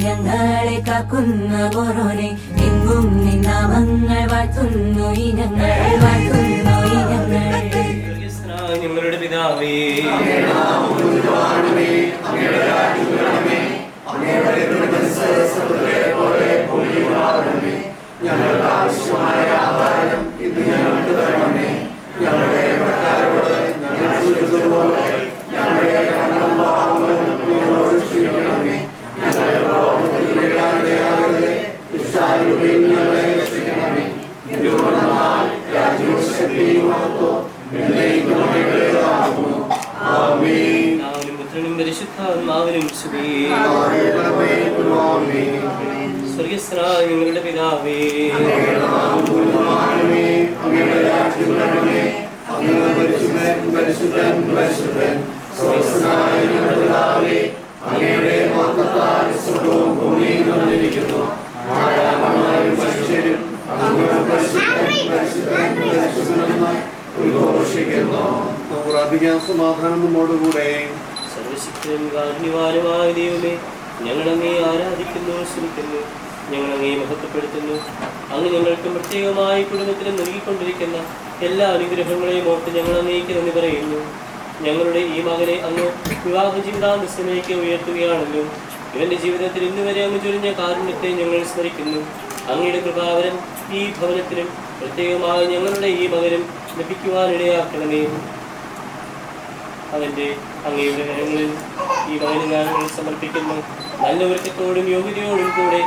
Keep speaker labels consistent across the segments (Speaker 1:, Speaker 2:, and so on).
Speaker 1: ഞങ്ങളെ കാക്കുന്ന ഓരോനെ എങ്ങും നിന്നാമങ്ങൾ വാഴ്ത്തുന്നു ഇനങ്ങൾ വാഴ്ത്തുന്നു ഇനങ്ങൾ.
Speaker 2: ഞങ്ങളുടെ പിതാവേ,
Speaker 3: ഞങ്ങൾക്ക് ആവശ്യമായ ആഹാരം ഇന്ന് ഞങ്ങൾക്ക് തരണമേ. ഞങ്ങളുടെ കടക്കാരോട് ഞങ്ങൾ ക്ഷമിച്ചതുപോലെ ഞങ്ങളുടെ കടങ്ങളും പാപങ്ങളും ഞങ്ങളോട് ക്ഷമിക്കണമേ. ഞങ്ങളെ പ്രലോഭനത്തിൽ വീഴാനിടയാകരുതേ, ദുഷ്ടാരൂപിയിൽ ഞങ്ങളെ രക്ഷിക്കണമേ. എന്തുകൊണ്ടെന്നാൽ രാജ്യവും ശക്തിയും മഹത്വവും എന്നേക്കും അങ്ങയുടേതാകുന്നു. ആമേൻ.
Speaker 2: പിതാവിനും പുത്രനും പരിശുദ്ധാത്മാവിനും സ്തുതി. സ്വർഗ്ഗസ്ഥനായ ഞങ്ങളുടെ പിതാവേ,
Speaker 3: സമാധാനം നമ്മോടുകൂടെ.
Speaker 2: സർവശക്തനും കാരുണ്യവാനുമായ ദൈവമേ, ഞങ്ങളങ്ങേ ആരാധിക്കുന്നു, സ്തുതിക്കുന്നു, ഞങ്ങളങ്ങേ മഹത്വപ്പെടുത്തുന്നു. അങ്ങ് ഞങ്ങൾക്ക് പ്രത്യേകമായി കുടുംബത്തിനും നൽകിക്കൊണ്ടിരിക്കുന്ന എല്ലാ അനുഗ്രഹങ്ങളെയും ഓർത്ത് ഞങ്ങൾ അങ്ങേക്ക് നന്ദി പറയുന്നു. ഞങ്ങളുടെ ഈ മകനെ അങ്ങ് വിവാഹ ജീവിതാന്തസ്സിലേക്ക് ഉയർത്തുകയാണല്ലോ. ഇവന്റെ ജീവിതത്തിൽ ഇന്നുവരെ അങ്ങ് ചൊരിഞ്ഞ കാരുണ്യത്തെ ഞങ്ങൾ സ്മരിക്കുന്നു. അങ്ങയുടെ കൃപാവരം ഈ ഭവനത്തിനും പ്രത്യേകമായി ഞങ്ങളുടെ ഈ മകനും ലഭിക്കുവാനിടയാക്കണമേ. അവന്റെ അങ്ങയുടെ കരങ്ങളിൽ ഈ മകന് ഞങ്ങൾ സമർപ്പിക്കുന്നു. നല്ല ഒരുക്കത്തോടും യോഗ്യതയോടും കൂടെ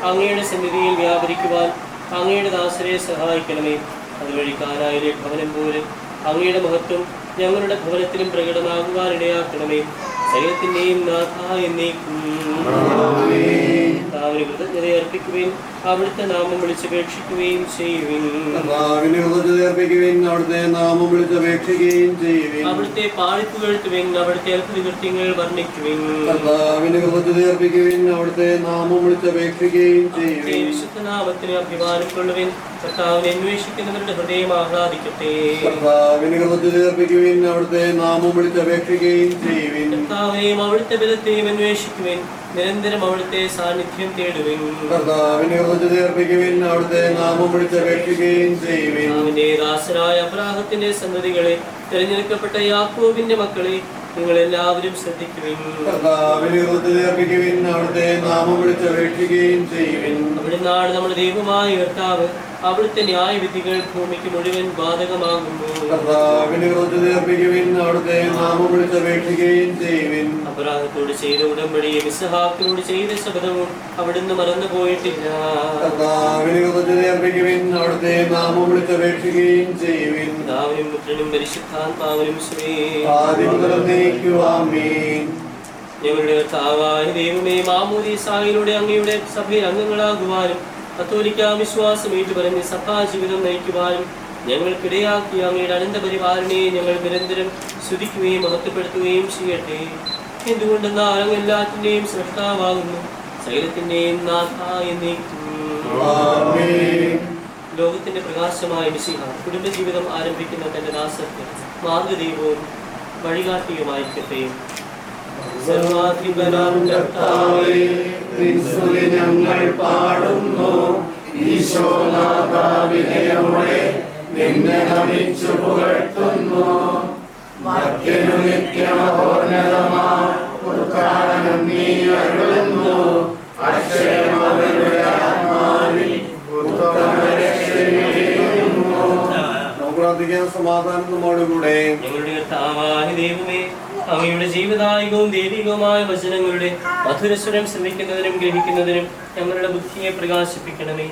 Speaker 2: അങ്ങയുടെ സന്നിധിയിൽ വ്യാപരിക്കുവാൻ അങ്ങയുടെ ദാസരെ സഹായിക്കണമേ. അതുവഴി കാനായിലെ ഭവനം പോലെ അങ്ങയുടെ മഹത്വം ഞങ്ങളുടെ ഭവനത്തിലും പ്രകടമാകുവാനിടയാക്കണമേ. സകലത്തിന്റെയും നാഥ എന്നേക്കും കർത്താവിന് കൃതജ്ഞത അർപ്പിക്കുവിൻ, അവിടുത്തെ നാമം വിളിച്ചപേക്ഷിക്കുകയും ചെയ്യുവിൻ. അവിടുത്തെ പാളിപ്പുകഴ്ത്തുവിൻ, അവിടുത്തെ അത്ഭുതകൃത്യങ്ങൾ വർണ്ണിക്കുവിൻ. വിശുദ്ധ നാമത്തിന് അഭിമാനം കൊള്ളുവിൻ. കർത്താവിനെ അന്വേഷിക്കുന്നവരുടെ ഹൃദയം ആഹ്ലാദിക്കട്ടെ. കർത്താവിനെയും അവിടുത്തെ ബലത്തെയും അന്വേഷിക്കുവിൻ. നിരന്തരം അവിടുത്തെ സാന്നിധ്യം തേടുവിൻ. അവന്റെ ദാസനായ അബ്രാഹത്തിന്റെ സന്തതികളെ, തിരഞ്ഞെടുക്കപ്പെട്ട യാക്കോബിന്റെ മക്കളെ, നിങ്ങൾ എല്ലാവരും ശ്രദ്ധിക്കുവിൻ. അവിടുന്നാണ് നമ്മുടെ ദൈവമായ കർത്താവ്. അവിടുത്തെ ന്യായവിധികൾ ഭൂമിക്ക് മുഴുവൻ ബാധകമാകുന്നു. അബ്രാഹത്തോട് ചെയ്ത ഉടമ്പടിയും ഇസ്ഹാക്കിനോട് ചെയ്ത ശപഥവും അവിടുന്ന് മറന്നു പോയിട്ടില്ല. പിതാവിനും പുത്രനും പരിശുദ്ധാത്മാവിനും സ്തുതി. ഞങ്ങളുടെ കർത്താവായ ദൈവമേ, മാമോദീസായിലൂടെ അങ്ങയുടെ സഭയിൽ അംഗങ്ങളാകുവാനും കത്തോലിക്കാ വിശ്വാസം ഏറ്റുപറഞ്ഞ് സഭാ ജീവിതം നയിക്കുവാനും ഞങ്ങൾക്കിടയാക്കിയ അങ്ങയുടെ അനന്ത പരിപാലനയെ ഞങ്ങൾ നിരന്തരം സ്തുതിക്കുകയും മഹത്വപ്പെടുത്തുകയും ചെയ്യട്ടെ. എന്തുകൊണ്ടെന്നാൽ അങ്ങ് എല്ലാത്തിന്റെയും സൃഷ്ടാവാകുന്നു, സകലത്തിന്റെയും നാഥ എന്നേക്കും. ലോകത്തിന്റെ പ്രകാശമായ മിശിഹ കുടുംബജീവിതം ആരംഭിക്കുന്ന തന്റെ ദാസർക്ക് മാർഗദീപവും വഴികാട്ടിയുമായിരിക്കട്ടെ. സർവാധിപനാം കർത്താവേ,
Speaker 3: ഞങ്ങൾ പാടുന്നു. ഈശോനാഥാവിനയോടെ നിന്നെ നമിച്ചു പുകഴ്ത്തുന്നു. മർത്യനു നിത്യമഹോന്നതമാം നീ അരുളുന്നു. അക്ഷയമവരുടെ ആത്മാവിൽ സമാധാനം നമ്മോടുകൂടെ.
Speaker 2: ഞങ്ങളുടെ കർത്താവായ ദൈവമേ, അങ്ങയുടെ ജീവദായകവും ദൈവികവുമായ വചനങ്ങളുടെ മധുരസ്വരം ശ്രമിക്കുന്നതിനും ഗ്രഹിക്കുന്നതിനും ഞങ്ങളുടെ ബുദ്ധിയെ പ്രകാശിപ്പിക്കണമേ.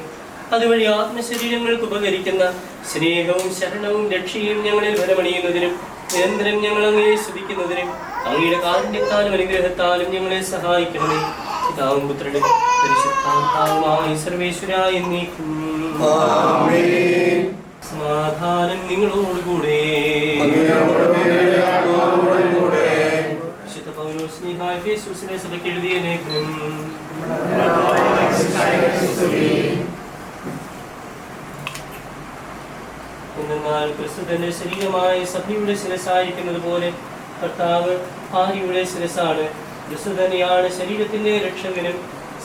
Speaker 2: അതുവഴി ആത്മശരീരങ്ങൾക്ക് ഉപകരിക്കുന്ന സ്നേഹവും ശരണവും രക്ഷയും ഞങ്ങളിൽ ഫലമണിയുന്നതിനും നിരന്തരം ഞങ്ങൾ അങ്ങയെ സ്തുതിക്കുന്നതിനും അങ്ങയുടെ കാരുണ്യത്താലും അനുഗ്രഹത്താലും ഞങ്ങളെ സഹായിക്കണമേ. പിതാവും പുത്രനും പരിശുദ്ധാത്മാവുമായ സർവേശ്വരായ എന്നേക്കും. സമാധാനം നിങ്ങളോടുകൂടെ. വിശുദ്ധ പൗലോസ് ശ്ലീഹാ എഫേസ്യരെ സഭയ്ക്ക് എഴുതിയ ലേഖനം. എന്നാൽ ക്രിസ്തു തന്റെ ശരീരമായ സഭയുടെ ശിരസായിരിക്കുന്നത് പോലെ കർത്താവ് ഭാര്യയുടെ ശിരസാണ്. ക്രിസ്തു തന്നെയാണ് ശരീരത്തിന്റെ രക്ഷകനും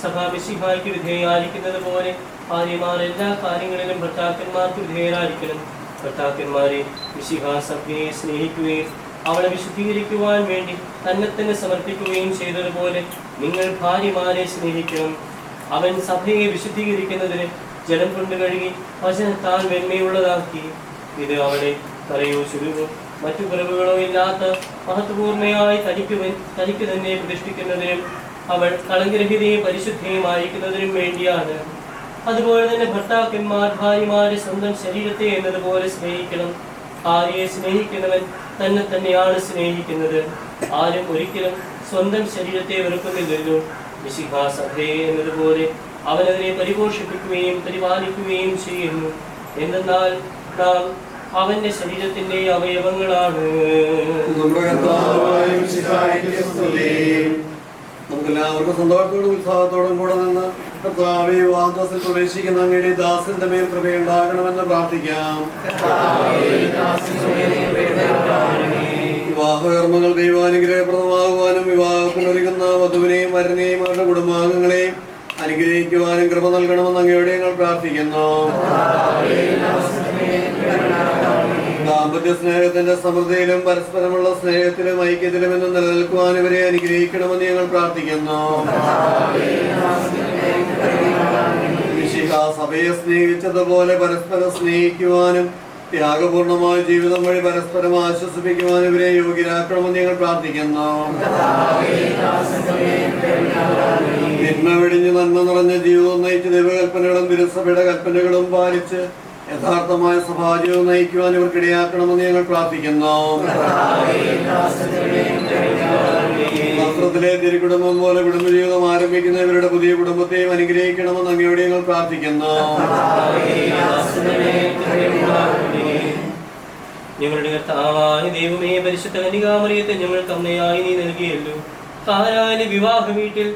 Speaker 2: സഭ മിശിഹായ്ക്ക് വിധേയമായിരിക്കുന്നത് പോലെ ഭാര്യമാർ എല്ലാ കാര്യങ്ങളിലും ഭർത്താക്കന്മാർക്ക് വിധേയരായിരിക്കണം. ഭർത്താക്കന്മാരെ മിശിഹ സഭയെ സ്നേഹിക്കുകയും അവളെ വിശുദ്ധീകരിക്കുവാൻ വേണ്ടി തന്നെ സമർപ്പിക്കുകയും ചെയ്തതുപോലെ നിങ്ങൾ ഭാര്യമാരെ സ്നേഹിക്കണം. അവൻ സഭയെ വിശുദ്ധീകരിക്കുന്നതിന് ജലം കൊണ്ട് കഴുകി വചനത്താൽ വെണ്മയുള്ളതാക്കി. ഇത് അവളെ കരയോ ചുരുവോ മറ്റു കുറവുകളോ ഇല്ലാത്ത മഹത്വപൂർണ്ണയായി തനിക്ക് തന്നെ പ്രതിഷ്ഠിക്കുന്നതിനും അവൾ കളങ്കരഹിതയും പരിശുദ്ധയുമായിരിക്കുന്നതിനും വേണ്ടിയാണ്. അതുപോലെ തന്നെ ഭർത്താക്കന്മാർ ഭാര്യമാരെ സ്വന്തം ശരീരത്തെ എന്നതുപോലെ സ്നേഹിക്കണം. ഭാര്യയെ സ്നേഹിക്കുന്നവൻ തന്നെയാണ് സ്നേഹിക്കുന്നത്. ആരും ഒരിക്കലും സ്വന്തം ശരീരത്തെ വെറുക്കുന്നില്ലല്ലോ. മിശിഹ സഭയെ എന്നതുപോലെ അവനതിനെ പരിപോഷിപ്പിക്കുകയും പരിപാലിക്കുകയും ചെയ്യുന്നു. എന്തെന്നാൽ നാം അവന്റെ ശരീരത്തിന്റെ അവയവങ്ങളാണ്.
Speaker 3: നമുക്കെല്ലാവർക്കും സന്തോഷത്തോടും ഉത്സാഹത്തോടും കൂടെ നിന്ന് കർത്താവേ വാഗ്ദാനത്തിൽ പ്രവേശിക്കുന്ന അങ്ങയുടെ ദാസന്റെ മേൽ കൃപയുണ്ടാകണമെന്ന് പ്രാർത്ഥിക്കാം. വിവാഹകർമ്മങ്ങൾ ദൈവാനുഗ്രഹപ്രദമാകുവാനും വിവാഹത്തിനൊരുങ്ങുന്ന വധുവിനെയും വരനെയും അവരുടെ കുടുംബാംഗങ്ങളെയും അനുഗ്രഹിക്കുവാനും കൃപ നൽകണമെന്ന് അങ്ങയോട് ഞങ്ങൾ പ്രാർത്ഥിക്കുന്നു. ദാമ്പത്യ സ്നേഹത്തിന്റെ സമൃദ്ധിയിലും പരസ്പരമുള്ള സ്നേഹത്തിലും ഐക്യത്തിലും എന്നും നിലനിൽക്കുവാൻ ഇവരെ അനുഗ്രഹിക്കണമെന്ന് ഞങ്ങൾ പ്രാർത്ഥിക്കുന്നു. മിശിഹ സഭയെ സ്നേഹിച്ചതുപോലെ പരസ്പരം സ്നേഹിക്കുവാനും ത്യാഗപൂർണമായ ജീവിതം വഴി പരസ്പരം ആശ്വസിപ്പിക്കുവാനും ഇവരെ യോഗ്യരാക്കണമെന്ന് ഞങ്ങൾ പ്രാർത്ഥിക്കുന്നു. തിന്മ വെടിഞ്ഞ് നന്മ നിറഞ്ഞ ജീവിതം നയിച്ച് ദൈവകൽപ്പനകളും തിരുസഭയുടെ കൽപ്പനകളും പാലിച്ച് യഥാർത്ഥമായ സഭാജീവിതം നയിക്കുവാൻ ഇവർക്കിടയാക്കണമെന്ന് ഞങ്ങൾ പ്രാർത്ഥിക്കുന്നു. ശാസ്ത്രത്തിലെ തിരുകുടുംബം പോലെ കുടുംബജീവിതം ആരംഭിക്കുന്ന ഇവരുടെ പുതിയ കുടുംബത്തെയും അനുഗ്രഹിക്കണമെന്ന് അങ്ങയോട് ഞങ്ങൾ പ്രാർത്ഥിക്കുന്നു.
Speaker 2: ഞങ്ങളുടെ കർത്താവായ ദൈവമേ, പരിശുദ്ധ കന്യകാമറിയത്തെ ഞങ്ങൾക്ക് അമ്മയായി നീ നൽകിയല്ലോ. കാനായിലെ വിവാഹ വീട്ടിൽ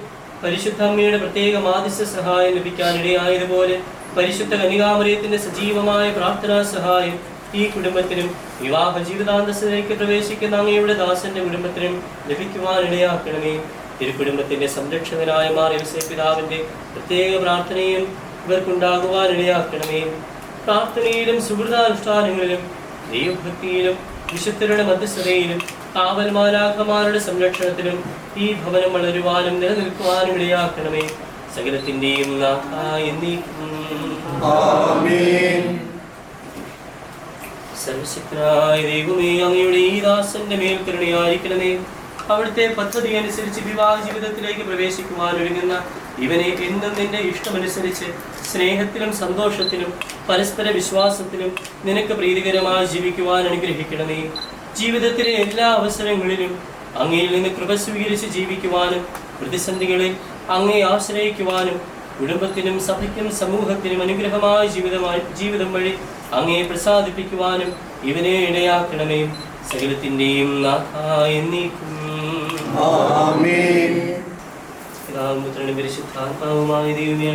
Speaker 2: പരിശുദ്ധ അമ്മയുടെ പ്രത്യേക മാധ്യസ്ഥ സഹായം ലഭിക്കാനിടയായതുപോലെ പരിശുദ്ധ കന്യകാമറിയത്തിന്റെ സജീവമായ പ്രാർത്ഥനാ സഹായം ഈ കുടുംബത്തിനും വിവാഹ ജീവിതാന്തസ്സിലേക്ക് പ്രവേശിക്കുന്ന അങ്ങയുടെ ദാസന്റെ കുടുംബത്തിനും ലഭിക്കുവാനിടയാക്കണമേ. തിരുക്കുടുംബത്തിന്റെ സംരക്ഷകനായ മാർ യോസേഫ് പിതാവിന്റെ പ്രത്യേക പ്രാർത്ഥനയും ഇവർക്കുണ്ടാകുവാനിടയാക്കണമേ. പ്രാർത്ഥനയിലും സുഹൃതാനുഷ്ഠാനങ്ങളിലും ദൈവഭക്തിയിലും വിശുദ്ധരുടെ മധ്യസ്ഥതയിലും കാവൽ മാലാഖമാരുടെ സംരക്ഷണത്തിലും ഈ ഭവനം വളരുവാനും നിലനിൽക്കുവാനും ഇടയാക്കണമേ. സകലത്തിന്റെയും സർവശക്തനായ ദൈവമേ, അങ്ങയുടെ ഈ ദാസന്റെ മേൽ കരുണയായിരിക്കണമേ. അവിടുത്തെ പദ്ധതി അനുസരിച്ച് വിവാഹ ജീവിതത്തിലേക്ക് പ്രവേശിക്കുവാൻ ഒരുങ്ങുന്ന ഇവനെ എന്നും നിന്റെ ഇഷ്ടമനുസരിച്ച് സ്നേഹത്തിലും സന്തോഷത്തിലും പരസ്പര വിശ്വാസത്തിലും നിനക്ക് പ്രീതികരമായി ജീവിക്കുവാൻ അനുഗ്രഹിക്കണമേ. ജീവിതത്തിലെ എല്ലാ അവസരങ്ങളിലും അങ്ങയിൽ നിന്ന് കൃപ സ്വീകരിച്ച് ജീവിക്കുവാനും പ്രതിസന്ധികളിൽ അങ്ങയെ ആശ്രയിക്കുവാനും കുടുംബത്തിനും സഭയ്ക്കും സമൂഹത്തിനും അനുഗ്രഹമായ ജീവിതം വഴി അങ്ങയെ പ്രസാദിപ്പിക്കുവാനും ഇവനെ ഇടയാക്കണമേ. സകലത്തിന്റെയും പിതാവും പരിശുദ്ധാത്മാവുമായ ദൈവമേ,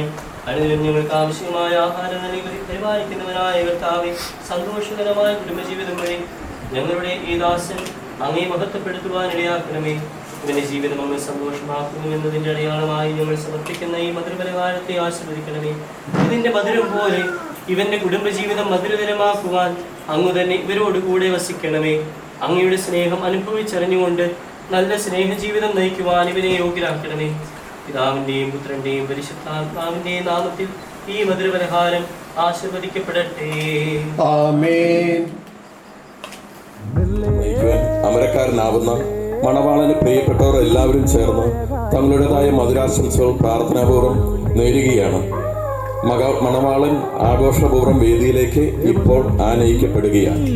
Speaker 2: അനുദിനം ഞങ്ങൾക്ക് ആവശ്യമായ ആഹാരം നൽകി പരിപാലിക്കുന്നവനായ കർത്താവേ, സന്തോഷകരമായ കുടുംബജീവിതം വഴി ഞങ്ങളുടെ ഈ ദാസൻ അങ്ങയെ മഹത്വപ്പെടുത്തുവാൻ ഇടയാക്കണമേ. ഇവന്റെ ജീവിതം അങ്ങ് സന്തോഷമാക്കുന്നു എന്നതിന്റെ അടയാളമായി ഞങ്ങൾ സമർപ്പിക്കുന്ന ഈ മധുരപലഹാരത്തെ ആശീർവദിക്കണമേ. ഇതിന്റെ മധുരം പോലെ ഇവന്റെ കുടുംബജീവിതം മധുരതരമാക്കുവാൻ അങ്ങ് തന്നെ ഇവരോടുകൂടെ വസിക്കണമേ. അങ്ങയുടെ സ്നേഹം അനുഭവിച്ചറിഞ്ഞുകൊണ്ട് നല്ല സ്നേഹജീവിതം നയിക്കുവാൻ ഇവനെ യോഗ്യരാക്കണമേ. പിതാവിന്റെയും പുത്രന്റെയും പരിശുദ്ധാത്മാവിന്റെയും നാമത്തിൽ ഈ മധുരപലഹാരം ആശീർവദിക്കപ്പെടട്ടെ.
Speaker 3: ആമേൻ.
Speaker 4: അമരക്കാരനാവുന്ന മണവാളന് പ്രിയപ്പെട്ടവർ എല്ലാവരും ചേർന്ന് തങ്ങളുടേതായ മധുരാശംസകൾ പ്രാർത്ഥനാപൂർവ്വം നേരുകയാണ്. മണവാളൻ ആഘോഷപൂർവ്വം വേദിയിലേക്ക് ഇപ്പോൾ ആനയിക്കപ്പെടുകയാണ്.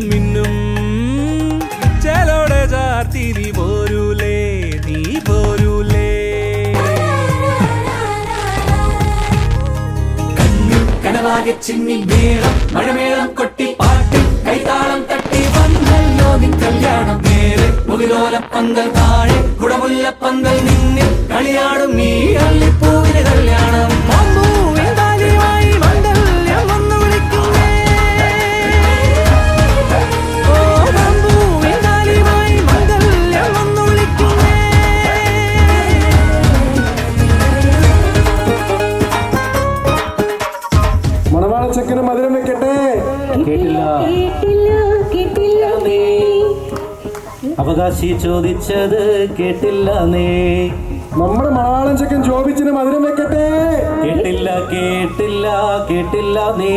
Speaker 5: മഴമേളം കൊട്ടി പാട്ടി കൈതാളം തട്ടി വന്നല്ലോ നിൻ കല്യാണം. നേരെ മുകിലോല പന്തൽ താഴെ കുടമുല്ല പന്തൽ നിന്നിൽ കളിയാടും ഈ അള്ളിപ്പൂവിന് കല്യാണം.
Speaker 6: അവകാശി ചോദിച്ചത് കേട്ടില്ല നീ.
Speaker 7: നമ്മുടെ മലയാളം ചെക്കൻ ജോബിച്ചിന് മധുരം വെക്കട്ടെ.
Speaker 6: കേട്ടില്ല കേട്ടില്ല കേട്ടില്ല നീ.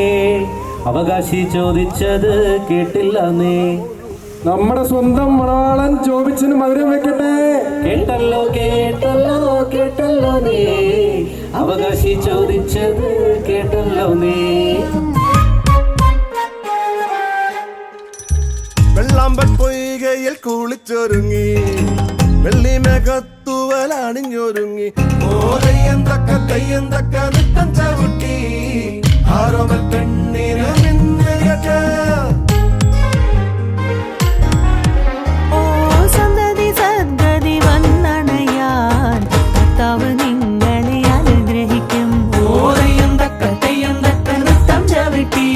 Speaker 6: അവകാശി ചോദിച്ചത് കേട്ടില്ല നീ.
Speaker 7: നമ്മുടെ സ്വന്തം മലയാളൻ ജോബിച്ചിന് മധുരം വെക്കട്ടെ.
Speaker 6: കേട്ടല്ലോ കേട്ടല്ലോ കേട്ടല്ലോ നീ. അവകാശി ചോദിച്ചത് കേട്ടല്ലോ നീ.
Speaker 8: വെള്ളാമ്പൽ പൊയ്കയിൽ കുളിച്ചൊരുങ്ങി വെള്ളിമേഘത്തൂവലണിഞ്ഞൊരുങ്ങി ഓരയ്യന്തക്ക നൃത്തം ചവിട്ടി ആരോമൽ പെണ്ണിന് നിന്നയട്ടെ.
Speaker 9: സന്തതി സദ്ഗതി വന്നണയാൻ കർത്താവ് നിങ്ങളെ അനുഗ്രഹിക്കും.
Speaker 5: ഓരയ്യന്തക്ക നൃത്തം ചവിട്ടി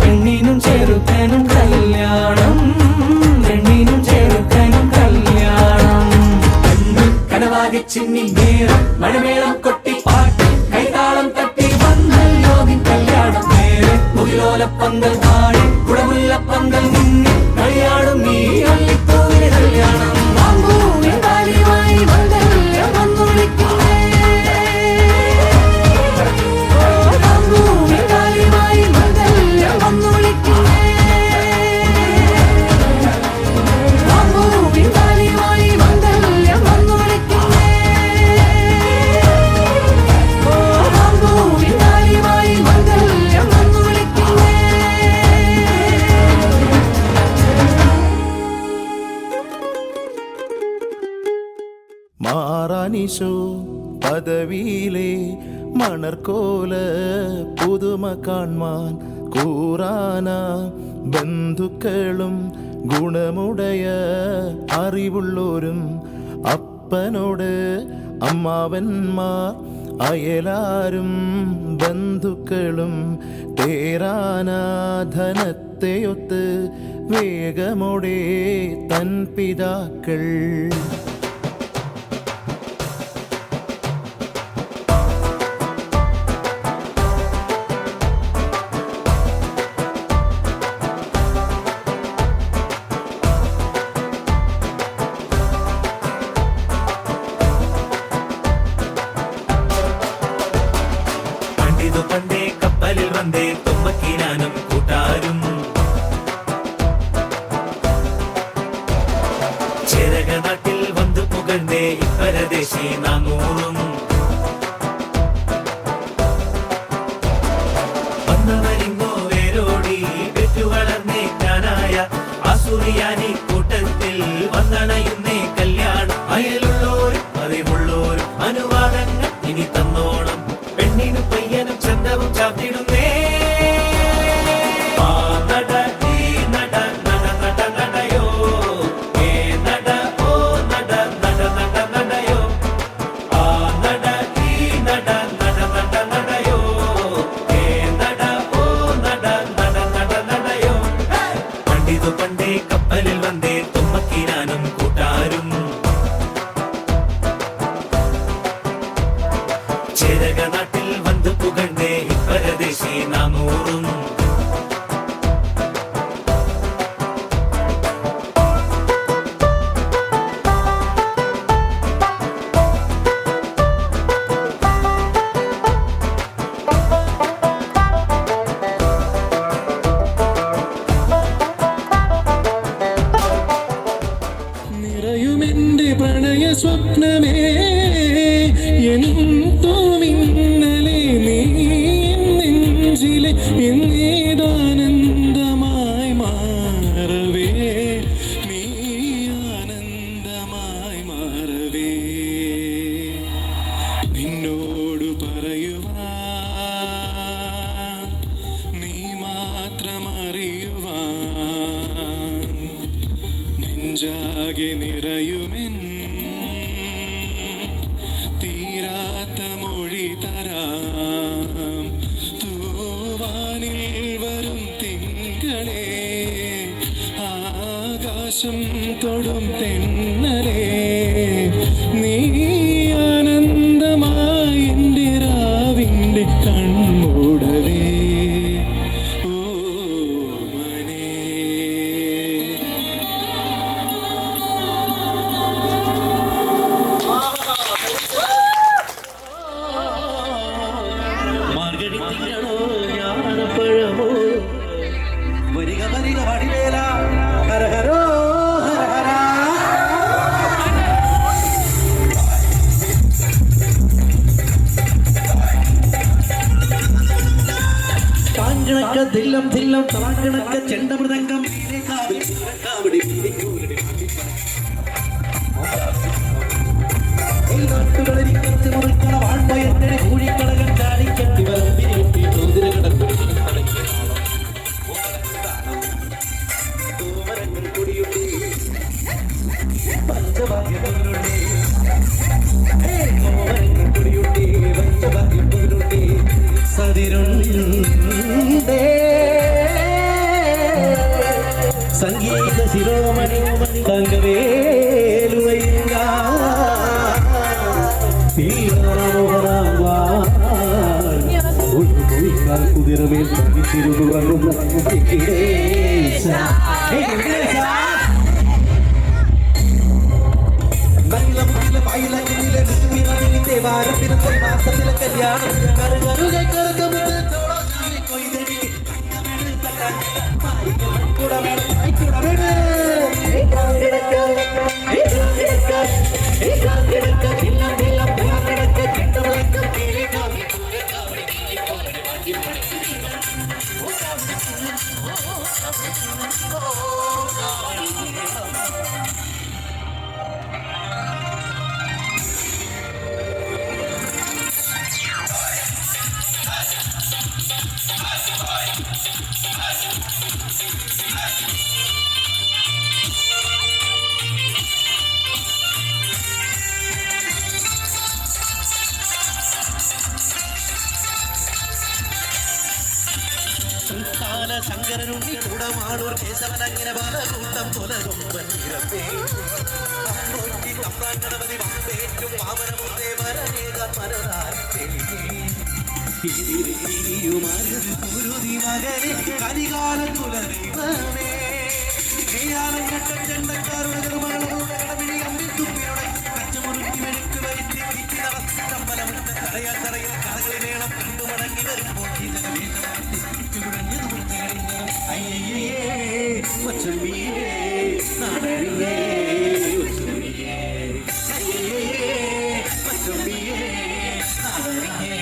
Speaker 5: പെണ്ണിനും ചെറുക്കനും കല്യാണം. പെണ്ണിനും ചെറുക്കനും കല്യാണം. കനവാകി ചിന്നി നേരം മഴമേളം കൊട്ടി പാട്ട് കൈതാളം തട്ടി വന്നല്ലോ നിൻ കല്യാണം. നേരെ മുകിലോലപ്പന്തൽ താഴെ കുടമുല്ലപ്പന്തൽ നിന്നിൽ കളിയാടും നീ അള്ളിപ്പൂവിന് കല്യാണം.
Speaker 9: വാങ്ങൂവിൻ ഭാര്യയുമായി മംഗല്യം വന്നുവിളിക്കുന്നേ. വാങ്ങൂവിൻ ഭാര്യയുമായി മംഗല്യം വന്നുവിളിക്കുന്നേ. വാങ്ങൂവിൻ ഭാര്യയുമായി മംഗല്യം വന്നുവിളിക്കുന്നേ. വാങ്ങൂവിൻ ഭാര്യയുമായി മംഗല്യം വന്നുവിളിക്കുന്നേ.
Speaker 8: മാറാനിശോ പദവിയിലെ മണർക്കോല പുതുമ കാൺമാൻ കൂറാന ബന്ധുക്കളും ഗുണമുടയ അറിവുള്ളോരും അപ്പനോട് അമ്മാവന്മാർ അയലാരും ബന്ധുക്കളും തേരാനാധനത്തെയൊത്ത് വേഗമോടെ തൻ പിതാക്കൾ
Speaker 5: പണ്ടേ കപ്പലിൽ വന്നേ തുമ്പക്കീനാനും കൂട്ടാരും ചേരക നാട്ടിൽ വന്നു പുകഴ്ന്നേ ഇപ്പരദേശി നാനൂറും വന്നവരിങ്ങോ വേരോടി പെറ്റു വളർന്നേ ജ്ഞാനായ ആസുറിയാനി കൂട്ടത്തിൽ വന്നണയുന്നേ കല്യാണം. അയലുള്ളോരും അറിവുള്ളോരും അനുവാദങ്ങൾ ഇനി തന്നോണം. പെണ്ണിനും പയ്യനും ചന്തവും ചാത്തിടുന്നേ. നട ഈ നട നട നട നടയോ ഏ നട ഓ നട നട നട നടയോ ആ നട ഈ നട നട നട നടയോ ഏ നട ഓ നട നട നട നടയോ. പണ്ടിതു പണ്ടേ കപ്പലിൽ വന്നേ തുമ്പക്കീനാനും കൂട്ടാരും ചേരക നാട്ടിൽ വന്നു പുകഴ്ന്നേ ഇപ്പരദേശി നാനൂറും.
Speaker 7: നിറയുമെന്റെ പ്രണയ സ്വപ്നമേ എന്തോ മിന്നലെ നീ നെഞ്ചിലെ എന്നേതാനന്ദമായി മാറവേ. നീ ആനന്ദമായി മാറവേ. നിന്നോട് പറയുവാൻ നീ മാത്രം അറിയുവാൻ നെഞ്ചാകെ നിറയുമെൻ തീരാത്ത മൊഴി തരാം. തൂവാനിൽ വരും തിങ്കളേ ആകാശം തൊടും തെന്നലേ നീ ആനന്ദമായി എൻ്റെ രാവിൻ്റെ കൺമൂടവേ. ഓ മനേ
Speaker 6: മാർഗഴിത്തിങ്ങളോ ഞാനപ്പഴമോ വരിക വരിക വടിവേല ഹരഹരോ ഹരഹര താങ്കണക്ക ദില്ലം ദില്ലം താങ്കണക്ക ചെണ്ടമൃതംഗം നാട്ടുകളിരിക്കത്ത് മുറിക്കണ വാൺപയറ്റണി കൂഴിക്കളകൻ ചാടിക്കെട്ടി വരമ്പിരിട്ടി തോതിര കിടക്കുടി കൊടിയുണ്ടി പഞ്ചഭാഗ്യങ്ങളുണ്ട് കൊടിയുണ്ടി പഞ്ചഭാഗ്യങ്ങളുണ്ട് സതിരുണ്ടേ സംഗീത ശിരോമണി തങ്കവേലുവയ്യ കുതിരമേൽ തിരുവങ്ങും മാസത്തിലെ കല്യാണം ശങ്കരനുണ്ടി കൂടമാണൂർ കേശവനങ്ങനെ ബാലകൂട്ടം പുലകൊമ്പൻ ഗണപതി വമ്പേറ്റും പാവനമുത്തേ വരനേക മരനാരുതി മകനെ കരികാലം പുലരിവമേ ചെണ്ടക്കാരുടെ നിർമ്മാണങ്ങളുടെ കടപിടി അമ്പിത്തുപ്പിയുടെ കച്ചമുറുക്കി മെഴുക്ക് വരുത്തി അമ്പലമുണ്ട് കടയാൽ തറയിൽ കടകളി മേളം കണ്ടു മടങ്ങി വരുമ്പോൾ അയ്യേ മച്ചമ്പിയേ നാടരിയേ മച്ചമ്പിയേ അയ്യേ മച്ചമ്പിയേ നാടരിയേ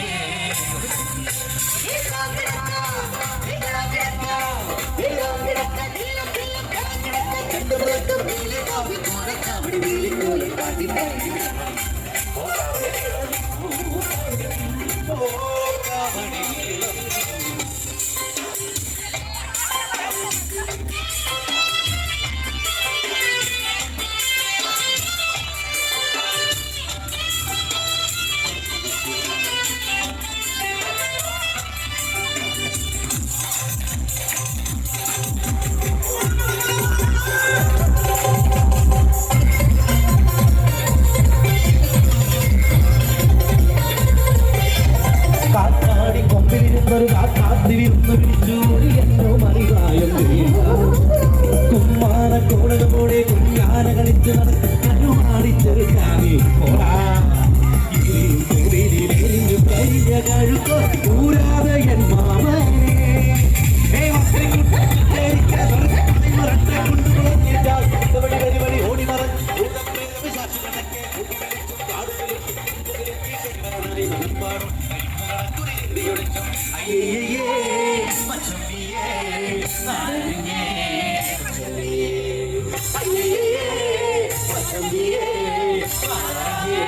Speaker 6: കാട്ടാടി കൊമ്പിലിരുന്നൊരു കാട്ടാതിരിന്ന് പിടിച്ചൂടി എന്നോ മറിവായം കുമ്മാന കോടകോടെ കുഞ്ഞാന കളിച്ച് നടക്കാടി ചെറുക്കാനി കഴിഞ്ഞ കഴുക്കോ കൂരാതെ എൻ മാമനെ ഓടി മറഞ്ഞു അയ്യേ മച്ചമ്പിയേ നാരങ്ങേ അയ്യേ മച്ചമ്പിയേ നാരങ്ങേ